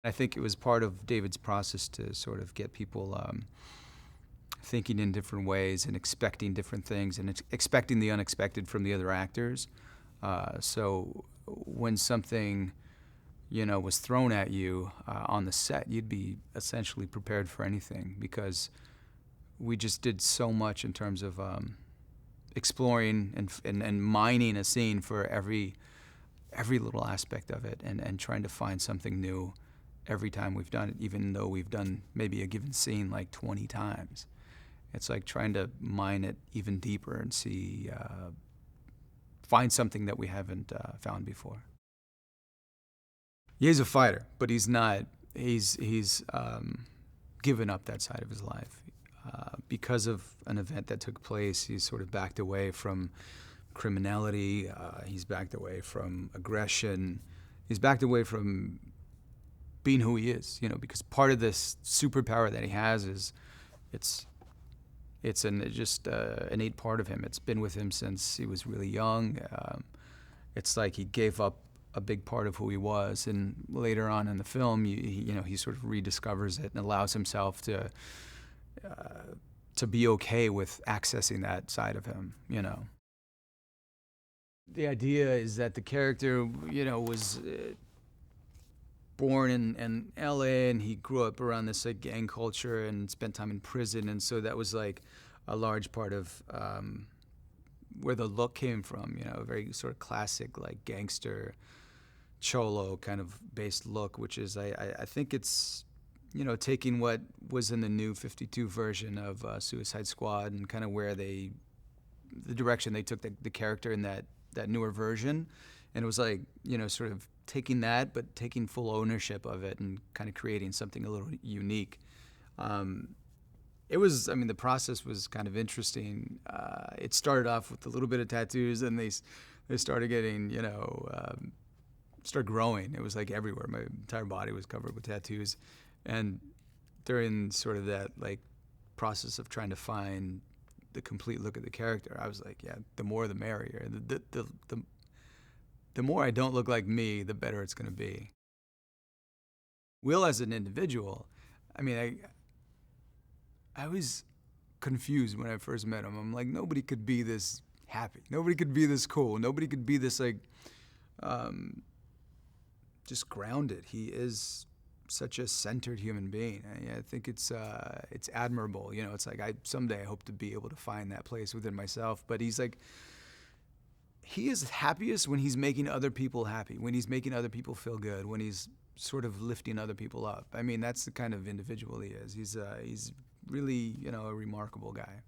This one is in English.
I think it was part of David's process to sort of get people thinking in different ways and expecting different things and expecting the unexpected from the other actors. So when something, was thrown at you on the set, you'd be essentially prepared for anything, because we just did so much in terms of exploring and mining a scene for every little aspect of it, and trying to find something new every time we've done it, even though we've done maybe a given scene like 20 times. It's like trying to mine it even deeper and see, find something that we haven't found before. He's a fighter, but he's not, he's given up that side of his life. Because of an event that took place, he's sort of backed away from criminality, he's backed away from aggression, he's backed away from being who he is, because part of this superpower that he has is it's just innate part of him. It's been with him since he was really young. It's like he gave up a big part of who he was, and later on in the film, he sort of rediscovers it and allows himself to be okay with accessing that side of him. The idea is that the character, was born in LA, and he grew up around this like gang culture and spent time in prison, and so that was like a large part of where the look came from. A very sort of classic like gangster cholo kind of based look, which is I think it's taking what was in the new 52 version of Suicide Squad and kind of where the direction they took the character in that newer version, and it was like sort of taking that, but taking full ownership of it and kind of creating something a little unique. The process was kind of interesting. It started off with a little bit of tattoos, and they started getting, started growing. It was like everywhere. My entire body was covered with tattoos. And during sort of that like process of trying to find the complete look of the character, I was like, yeah, the more the merrier. The more I don't look like me, the better it's going to be. Will as an individual, I was confused when I first met him. I'm like, nobody could be this happy. Nobody could be this cool. Nobody could be this like, just grounded. He is such a centered human being. I think it's admirable. It's like someday I hope to be able to find that place within myself. But he's like, he is happiest when he's making other people happy, when he's making other people feel good, when he's sort of lifting other people up. That's the kind of individual he is. He's really, a remarkable guy.